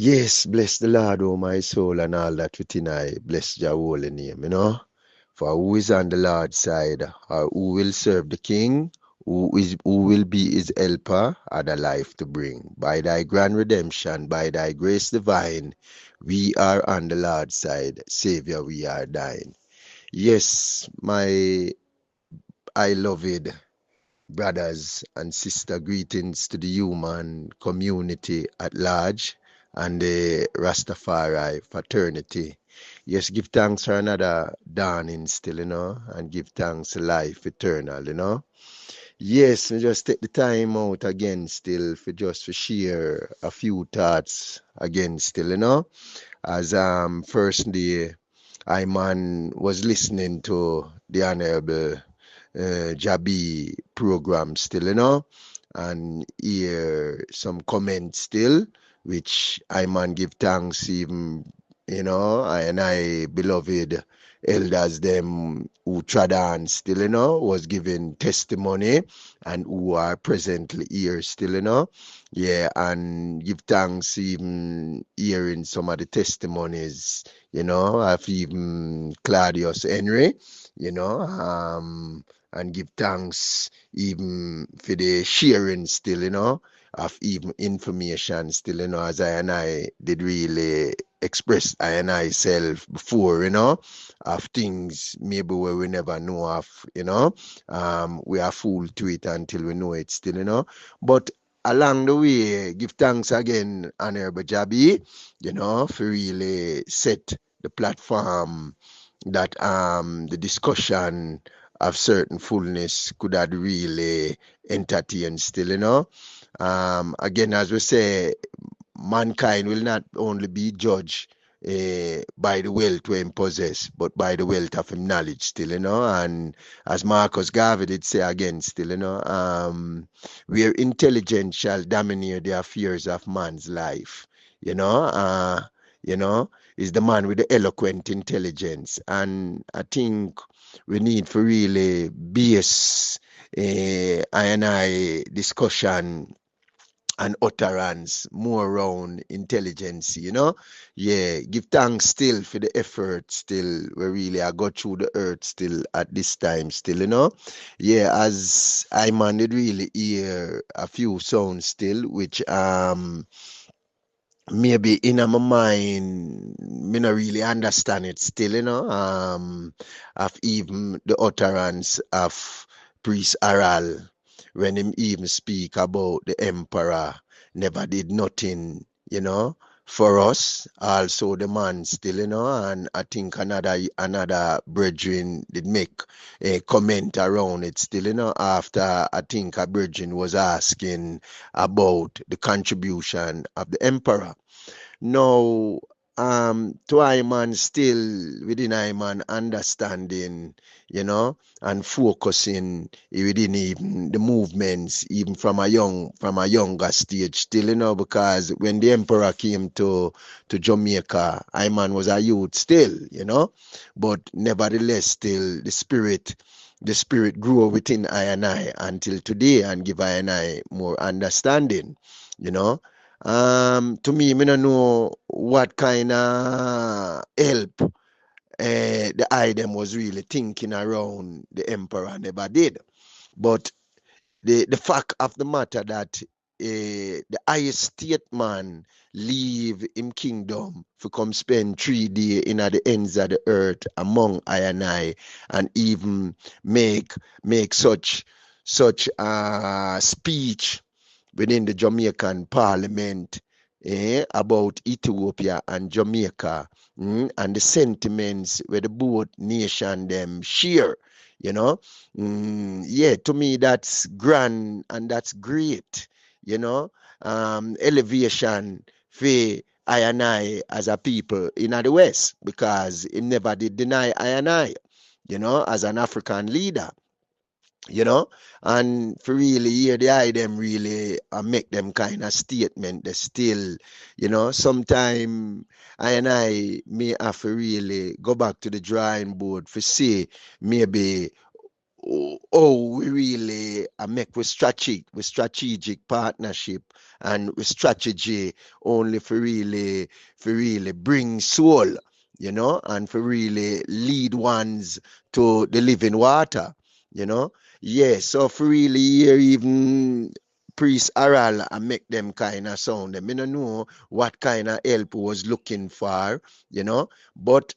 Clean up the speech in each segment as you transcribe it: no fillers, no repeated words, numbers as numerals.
Yes, bless the Lord, O my soul, and all that within I. Bless Jah holy name. For who is on the Lord's side, or who will serve the King, who will be his helper, other life to bring. By thy grand redemption, by thy grace divine, we are on the Lord's side. Savior, we are thine. Yes, my I loved brothers and sister, greetings to the human community at large and the Rastafari fraternity. Yes, give thanks for another dawning still, and give thanks to life eternal. Yes, we just take the time out again still for just to share a few thoughts again still, as firstly I man was listening to the Honorable Jabi program still, and hear some comments still, which I man give thanks even, I and I beloved elders them who trod on still, was giving testimony and who are presently here still. Yeah, and give thanks even hearing some of the testimonies, of even Claudius Henry, you know, and give thanks even for the sharing still, of even information still, as I and I did really express I and I self before, of things maybe where we never know of. We are fool to it until we know it still. But along the way, give thanks again, Honorable Jabi, for really set the platform that the discussion of certain fullness could have really entertain still. Again, as we say, mankind will not only be judged by the wealth we him possess, but by the wealth of him knowledge still. And as Marcus Garvey did say again still, where intelligence shall dominate the affairs of man's life, you know, uh, you know, is the man with the eloquent intelligence. And I think we need for really base I and I discussion and utterance more around intelligence. Yeah, give thanks still for the effort still. We really I got through the earth still at this time still. Yeah, as I man did really hear a few sounds still, which maybe in my mind me not really understand it still, of even the utterance of priest Aral when him even speak about the emperor never did nothing, for us. Also the man still, and I think another brethren did make a comment around it still, after I think a brethren was asking about the contribution of the emperor. Now, to Iman still within Iman understanding, and focusing within even the movements, even from a younger stage still, because when the emperor came to Jamaica, Iman was a youth still, but nevertheless still the spirit grew within I and I until today and give I and I more understanding. To me don't know what kind of help the item was really thinking around the emperor never did. But the fact of the matter that the highest statesman leave him kingdom to come spend 3 days in at the ends of the earth among I and even make such speech within the Jamaican parliament about Ethiopia and Jamaica, and the sentiments where the both nation them share. Yeah, to me that's grand and that's great. Elevation for I and I as a people in the West, because he never did deny I and I, as an African leader you know, and for really hear the eye them really make them kind of statement. They still, sometime I and I may have to really go back to the drawing board for see maybe we really make with strategic partnership and with strategy only for really bring soul, and for really lead ones to the living water, you know. Yeah, so for really hear even priest Aral and make them kind of sound them. I don't know what kind of help was looking for, but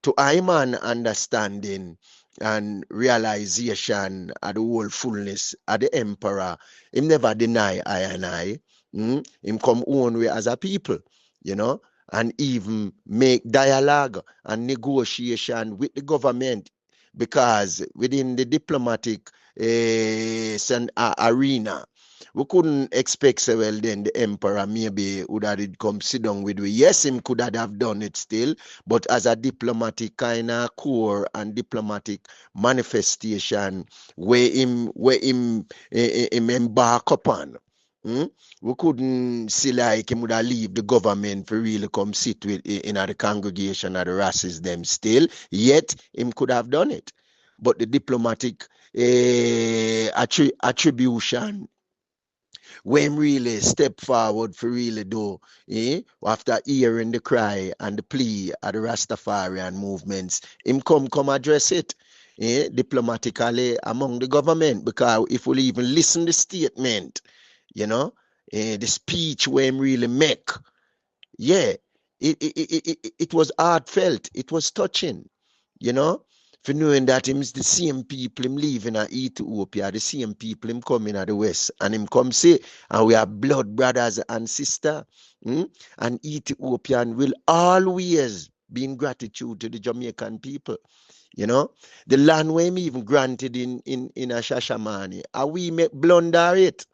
to Iman understanding and realization of the whole fullness of the emperor, him never deny I and I. Him come own way as a people, you know, and even make dialogue and negotiation with the government, because within the diplomatic arena, we couldn't expect so well then the emperor maybe would have come sit down with we. Yes, him could have done it still, but as a diplomatic kind of core and diplomatic manifestation where him embark upon. We couldn't see like him would have leave the government for really come sit with in the congregation of the races them still. Yet him could have done it. But the diplomatic attribution when really step forward for really do, after hearing the cry and the plea of the Rastafarian movements, him come address it, diplomatically among the government, because if we even listen the statement, the speech where him really make, yeah, it was heartfelt, it was touching, you know, for knowing that him's the same people him living in Ethiopia, the same people him coming at the West, and him come say, and we are blood brothers and sister, and Ethiopian will always be in gratitude to the Jamaican people. The land where him even granted in a Shashamani, and we make blunder it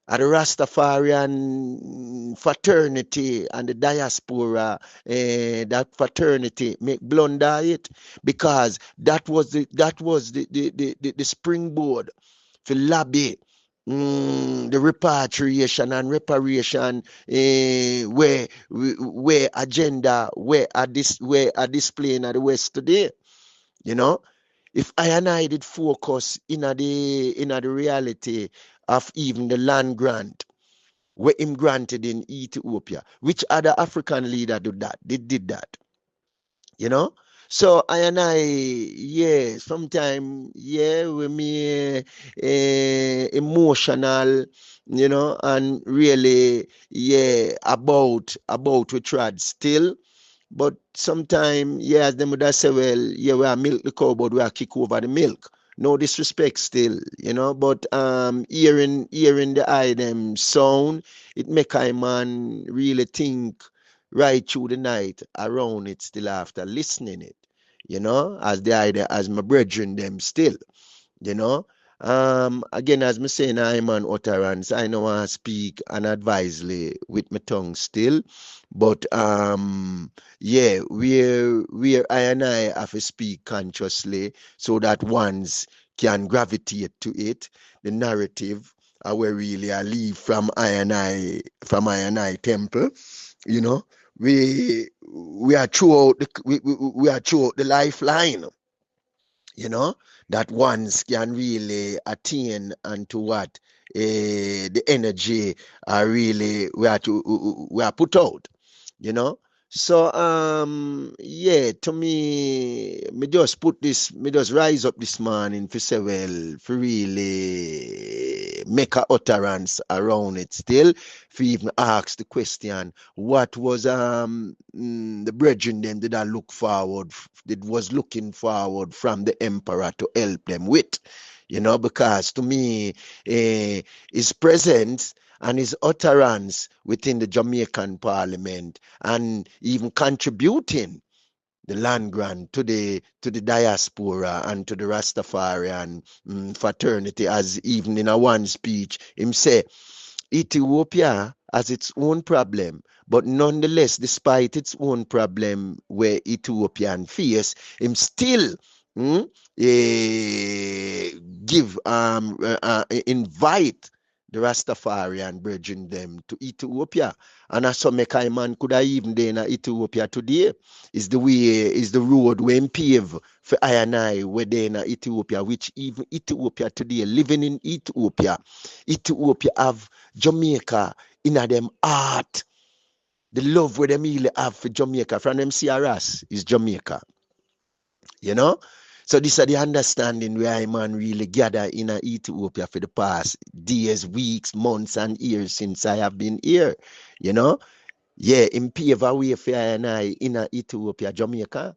at the Rastafarian fraternity and the diaspora, that fraternity make blunder it, because that was the springboard for lobby, the repatriation and reparation, where agenda where are displaying at the West today. You know, if I and I did focus in the reality of even the land grant where him granted in Ethiopia, which other African leader did that, you know? So I and I, yeah, sometimes, yeah, we me emotional, and really, yeah, about we tried still. But sometimes, yeah, as them would have say, well, yeah, we are milk the cow, but we are kick over the milk. No disrespect still, but hearing the item sound, it make I man really think right through the night around it still after listening it, as the idea as my brethren them still, you know. Again, as me saying, I'm an utterance. I know I speak unadvisedly with my tongue still, but yeah, where I and I have to speak consciously so that ones can gravitate to it. The narrative, where really I leave from I and I temple, you know. We are throughout we are throughout the lifeline, that ones can really attain unto what the energy are really we are put out, you know. So yeah, to me just put this, me just rise up this morning for say well, for really make a utterance around it still, for even ask the question, what was the brethren them did I look forward, did was looking forward from the emperor to help them with, because to me, his presence and his utterance within the Jamaican Parliament, and even contributing the land grant to the diaspora and to the Rastafarian fraternity, as even in a one speech him say Ethiopia has its own problem, but nonetheless, despite its own problem where Ethiopian face, him still mm, give invite the Rastafarian bridging them to Ethiopia. And as some make man could have even there in Ethiopia today. Is the way, is the road when pave for I and I where they in Ethiopia, which even Ethiopia today, living in Ethiopia, Ethiopia have Jamaica in them heart. The love where them really have for Jamaica from them CRS is Jamaica. You know? So this is the understanding where I man really gather in Ethiopia for the past days, weeks, months, and years since I have been here. You know? Yeah, in pave a way for I and I in Ethiopia, Jamaica.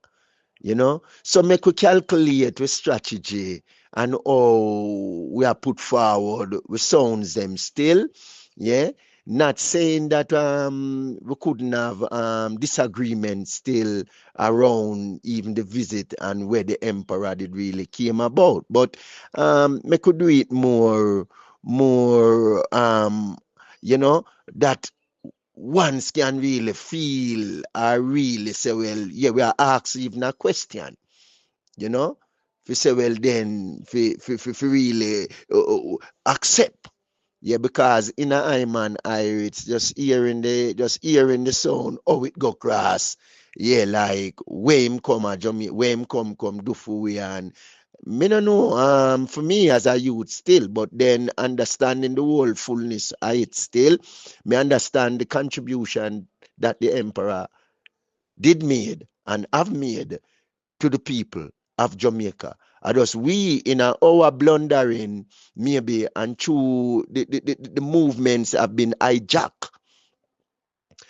You know, so make we calculate with strategy and how we are put forward, we sounds them still, yeah. Not saying that we couldn't have disagreement still around even the visit and where the emperor did really came about, but we could do it more you know, that ones can really feel or really say, well, yeah, we are asked even a question, you know, if you say, well, then, if really accept. Yeah, because in a I man I it's just hearing the sound, oh it go cross. Yeah, like where him come a Jamaica, where him come do for we and me no know for me as a youth still, but then understanding the whole fullness of it still, me understand the contribution that the emperor did made and have made to the people of Jamaica. And just we in our blundering maybe and through the movements have been hijacked.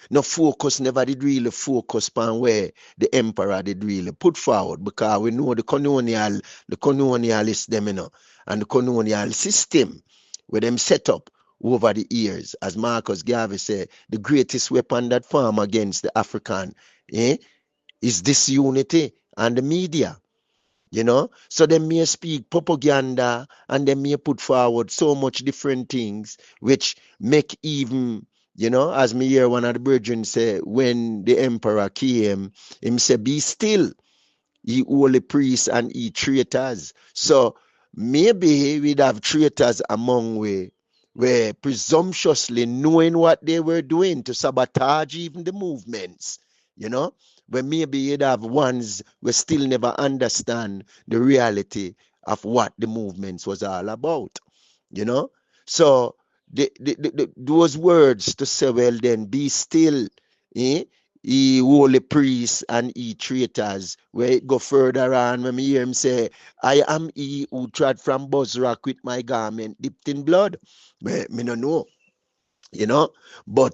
No focus never did really focus on where the emperor did really put forward because we know the colonialists them, you know, and the colonial system where them set up over the years. As Marcus Garvey said, the greatest weapon that farm against the African, eh, is disunity and the media. You know, so they may speak propaganda and they may put forward so much different things which make even, you know, as me hear one of the brethren say when the emperor came, him say be still, ye holy priests and ye traitors. So maybe we'd have traitors among we were presumptuously knowing what they were doing to sabotage even the movements, you know, where maybe you'd have ones who still never understand the reality of what the movements was all about, you know. So those words to say, well, then be still, eh? Ye holy priests and ye traitors. Where it go further on, when me hear him say, I am he who trod from Bozrak with my garment dipped in blood. Me no know, you know. But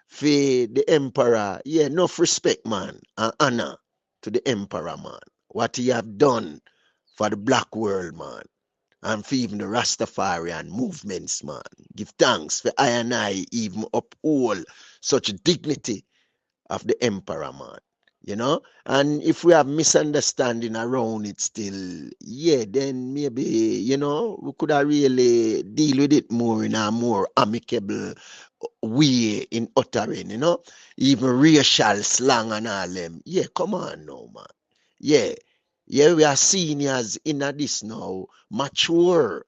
for the emperor, yeah, enough respect, man, and honor to the emperor, man. What he have done for the black world, man, and for even the Rastafarian movements, man. Give thanks for I and I even uphold such dignity of the emperor, man. You know, and if we have misunderstanding around it still, yeah, then maybe, you know, we could have really deal with it more in a more amicable way in uttering, you know, even racial slang and all them. Yeah, come on now, man. Yeah, yeah, we are seniors in this now, mature,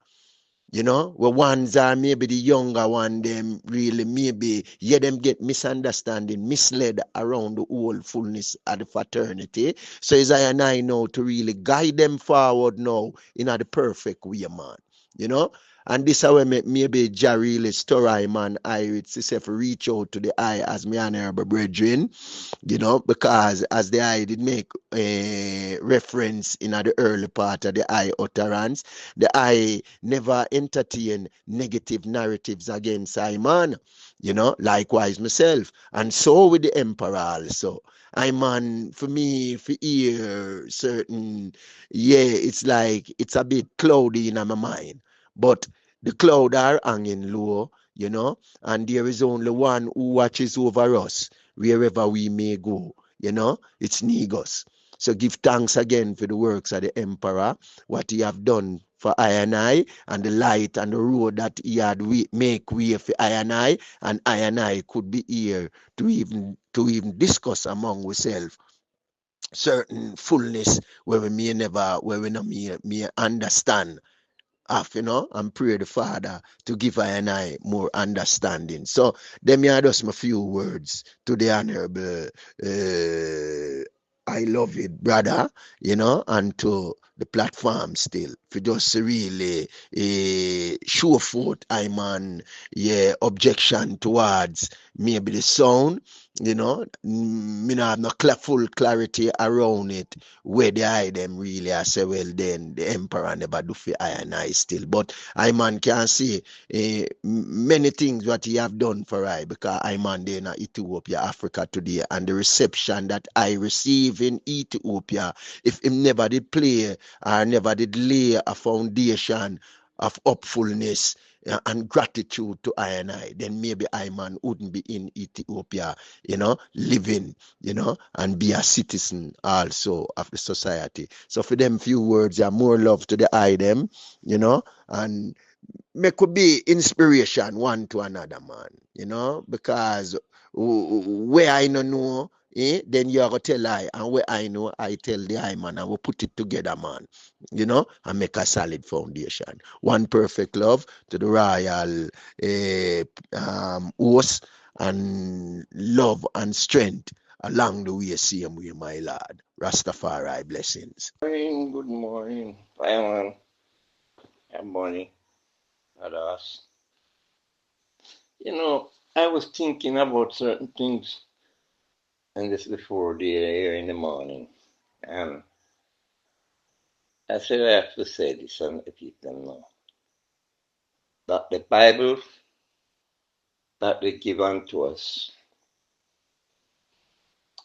you know, where ones are maybe the younger one, them really maybe, yeah, them get misunderstanding, misled around the whole fullness of the fraternity. So it's I and I know to really guide them forward now in a the perfect way, man. You know? And this how maybe Jah really story, man, I it's itself reach out to the eye as me honorable brethren, you know, because as the eye did make a reference in the early part of the eye utterance, the eye never entertain negative narratives against I man, you know, likewise myself. And so with the emperor also. I man, for me, for hear certain, yeah, it's like it's a bit cloudy in my mind. But the cloud are hanging low, you know, and there is only one who watches over us wherever we may go. You know, it's Negus. So give thanks again for the works of the emperor, what he have done for I and the light and the road that he had make way for I and I could be here to even discuss among ourselves certain fullness where we may never, where we not may understand off, and pray the Father to give I and I more understanding. So them are just my few words to the honorable I love it, brother, and to the platform still for just really show forth I man objection towards maybe the sound, me not have no full clarity around it where the I them really I say well then the emperor never do for I and I still. But I man can see many things what he have done for I because I man there in Ethiopia, Africa today, and the reception that I receive in Ethiopia, if him never did play or never did lay a foundation of upfulness and gratitude to I and I, then maybe I man wouldn't be in Ethiopia, living, and be a citizen also of the society. So for them few words are more love to the I them, and me could be inspiration one to another, man, because where I no know, then you are going to tell I, and where I know, I tell the I, man, and we put it together, man, and make a solid foundation. One perfect love to the royal host, and love and strength along the way, same way, my lord. Rastafari blessings. Good morning, Fireman. Good morning, others. I was thinking about certain things, and this before the here in the morning, and I said I have to say this and let people know that the Bible that they give unto us,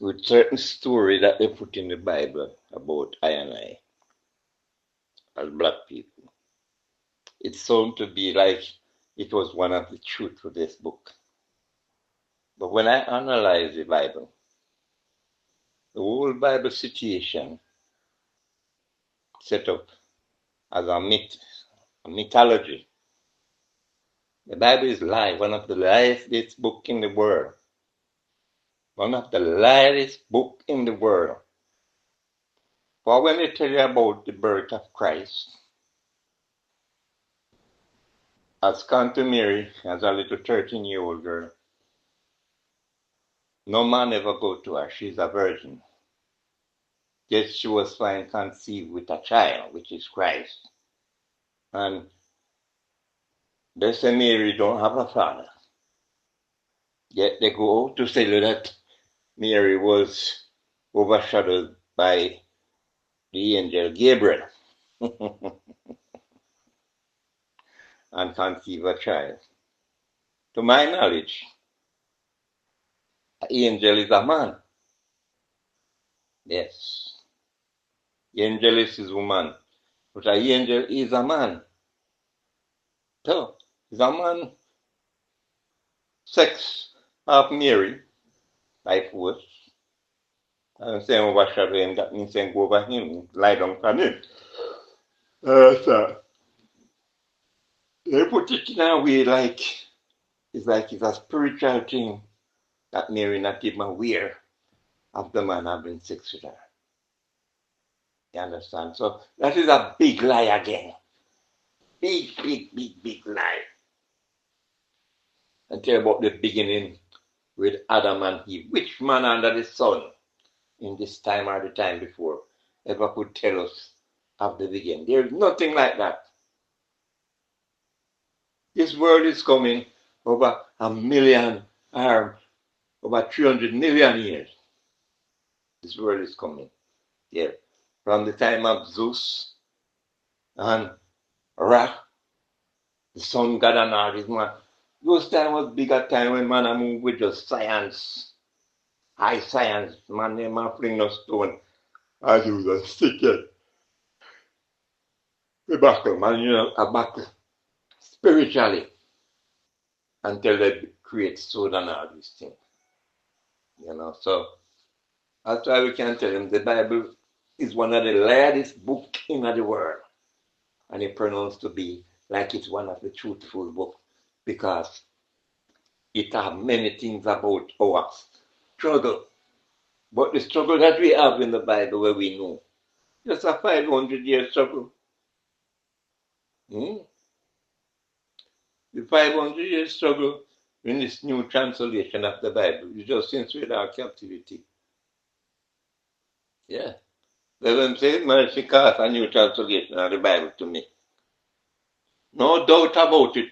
with certain story that they put in the Bible about I and I as black people, it sounds to be like it was one of the truth of this book. But when I analyze the Bible, the whole Bible situation set up as a myth, a mythology. The Bible is lie, one of the liest book in the world. One of the liest book in the world. For when they tell you about the birth of Christ, as come to Mary as a little 13-year-old girl, no man ever go to her, she's a virgin. Yet she was found conceived with a child, which is Christ. And they say Mary don't have a father. Yet they go to say that Mary was overshadowed by the angel Gabriel and conceive a child. To my knowledge, an angel is a man. Yes. The angel is his woman. But an angel is a man. So, is a man sex of Mary by force. And saying overshadow him, that means saying go over him, lie down on him. So they put it in a way like it's a spiritual thing that Mary not even aware of the man having sex with her. You understand? So that is a big lie again. Big, big, big, big lie. And tell about the beginning with Adam and Eve. Which man under the sun in this time or the time before ever could tell us of the beginning? There is nothing like that. This world is coming over 1,000,000 or over 300 million years. This world is coming. Yeah. From the time of Zeus and Ra, the sun god and all this man. Those time was bigger time when man I move with just science. High science. Man they man fling no stone. I use a stick it. We battle, man, a battle spiritually until they create sword and all these things. So that's why we can tell them the Bible is one of the latest books in the world. And it pronounced to be like it's one of the truthful books because it has many things about our struggle. But the struggle that we have in the Bible where we know, just a 500-year struggle. Hmm? The 500 years struggle in this new translation of the Bible is just since we're in our captivity. Yeah. Let them say, man, she cast a new translation of the Bible to me. No doubt about it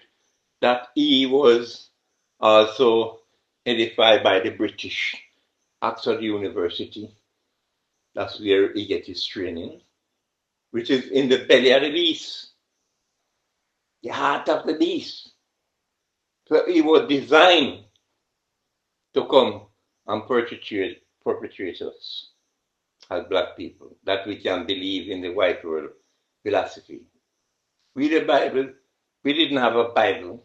that he was also edified by the British Oxford University. That's where he gets his training, which is in the belly of the beast, the heart of the beast. So he was designed to come and perpetuate us as black people, that we can believe in the white world philosophy. We the Bible, we didn't have a Bible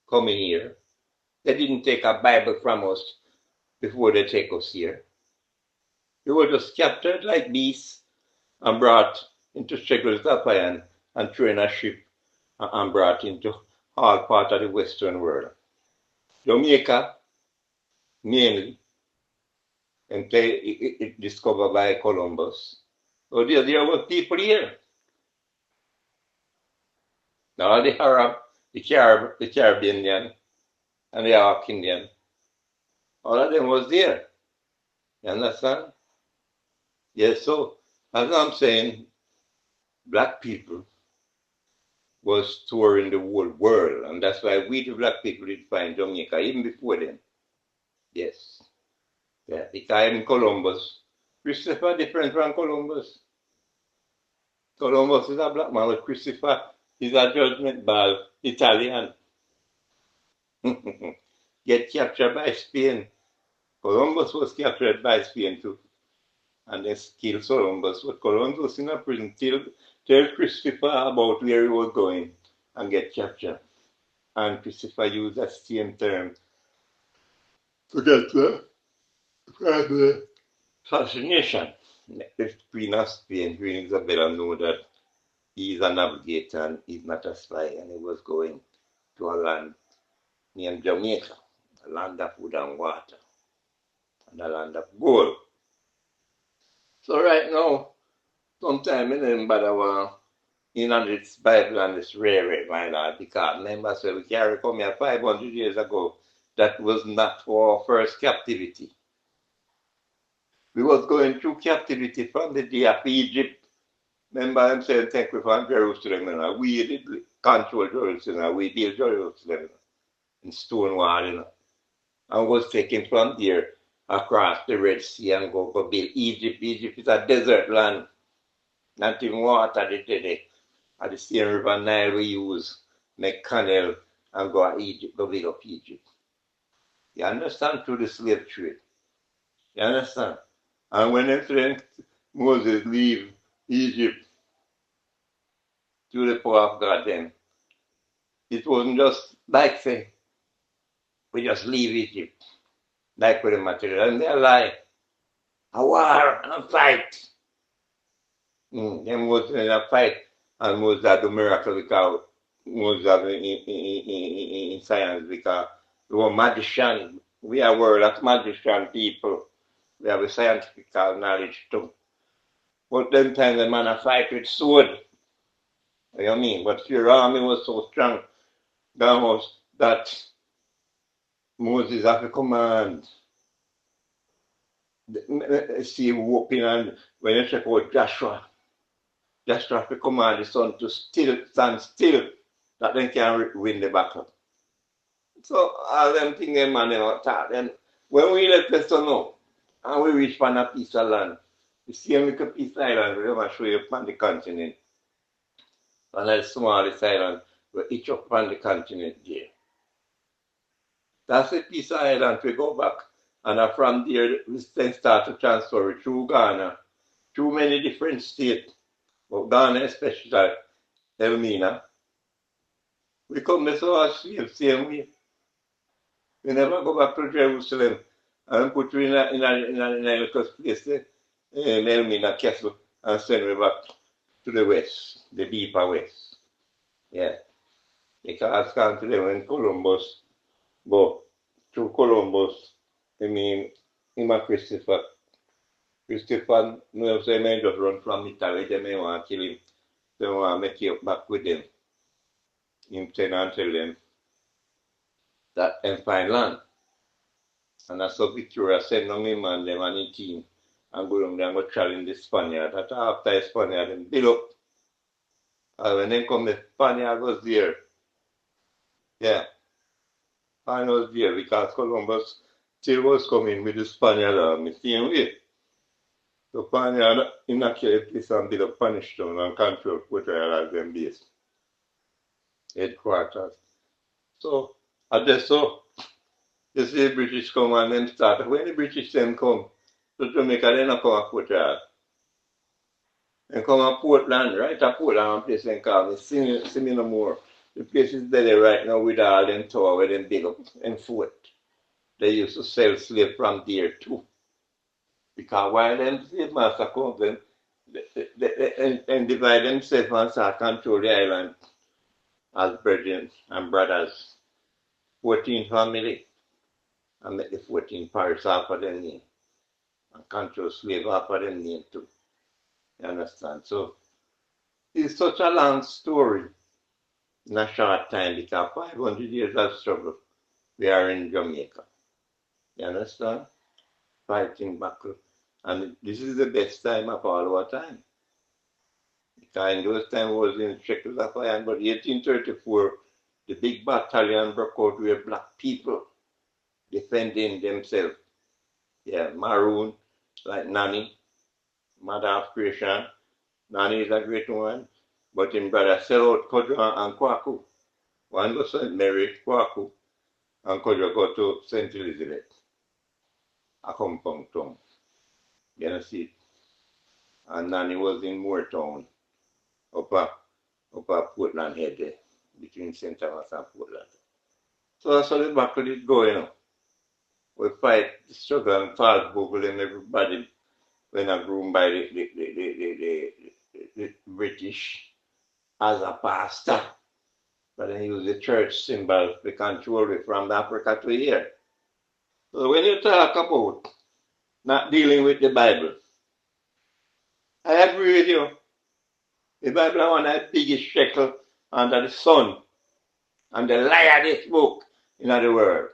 coming here. They didn't take a Bible from us before they take us here. We were just captured like beasts and brought into Czechoslovakia and thrown in a ship and brought into all part of the Western world. Jamaica, mainly, and discovered by Columbus. So there were people here. Now the Arab, the Caribbean, and the Arc Indian, all of them was there. You understand? Yes, so as I'm saying, black people was touring the whole world, and that's why we the black people did find Jamaica even before them. Yes. Yeah, because in Columbus, Christopher different from Columbus. Columbus is a black man, but Christopher is a judgment ball Italian. Get captured by Spain. Columbus was captured by Spain too. And they killed Columbus. But Columbus was in a prison tell Christopher about where he was going and get captured. And Christopher used that same term to get the assassination. The Queen of Spain, Queen Isabella, knew that he is a navigator and he's not a spy, and he was going to a land named Jamaica, a land of food and water, and a land of gold. So right now, sometime in them bother want in this Bible and this rare, my lord, because remember, so we carry come here 500 years ago, that was not our first captivity. We was going through captivity from the day of Egypt. Remember, I'm saying, take we from Jerusalem, and we did control Jerusalem, we built Jerusalem in stone wall, and was taken from there across the Red Sea and go build Egypt. Egypt is a desert land, not even water today. At the same river Nile we use, make canal and go to Egypt, go build up Egypt. You understand? Through the slave trade. You understand? And when Moses leave Egypt through the power of God, then it wasn't just like say, we just leave Egypt, like with the material, and they're like, a war and a fight. Them was in a fight, and Moses had the miracle because Moses have in science because we were magician. We are world of magician people. We have a scientific knowledge too. But them time the man a fight with sword. You know what I mean? But your army was so strong that Moses have a command. See whooping, and when you check out Joshua have to command the sun to stand still, that they can win the battle. So all them things them man never talk. Then when we let the sun up and we reach on a piece of land, the same little piece of island we ever show you on the continent. And that smallest island we each up on the continent there. That's a piece of island we go back. And from there we then start to transfer it through Ghana, through many different states. But Ghana especially, Elmina. We come to our same way. We never go back to Jerusalem and put you in a little place, Elmina Castle, and send we back to the west, the deeper west. Yeah. Because come to them when Columbus go through Columbus, I mean, him and Christopher. Christopher, no, say, may just run from Italy, they may want to kill him. They want to make you back with them. him and tell them that them find land. And that's so Victoria send down him and them and his team and go down there and go challenge the Spaniard. That after the Spaniard them build up. And when they come, the Spaniard was there. Yeah. I was there because Columbus still was coming with the Spaniard army same way. The Spaniard evacuated the place and build up Spanish town and control Port Royal as them base. Headquarters. So, at this so, you see the British come and them start. When the British then come to Jamaica, they not come to Port Royal. They come to Portland, right at Portland, place they call me. See me no more. The place is there right now with all them tower where them big up and fort. They used to sell slaves from there too. Because while them slave master come them, and divide themselves and start control the island as brethren and brothers. 14 family and make the 14 parish off of them name. And control slave off of them name too. You understand? So it's such a long story in a short time because 500 years of struggle we are in Jamaica. You understand? Fighting battle. And this is the best time of all our time. Because in those times was in Czechoslovakia, but 1834, the big battalion broke out with black people defending themselves. Yeah, maroon, like Nanny, mother of creation. Nanny is a great one, but him brother sell out Kodra and Kwaku. One go St. Mary, Kwaku, and Kodra go to St. Elizabeth, a compound town. You know, see, and Nanny was in Moortown, up at Portland Head there, between St. Thomas and Portland. So that's how the battle is going. We fight, the struggle and fall Google and everybody when I groomed by the British as a pastor. But then use the church symbol to control it from Africa to here. So when you talk about not dealing with the Bible, I agree with you. The Bible is one of the biggest shekel under the sun and the liarest book in the world.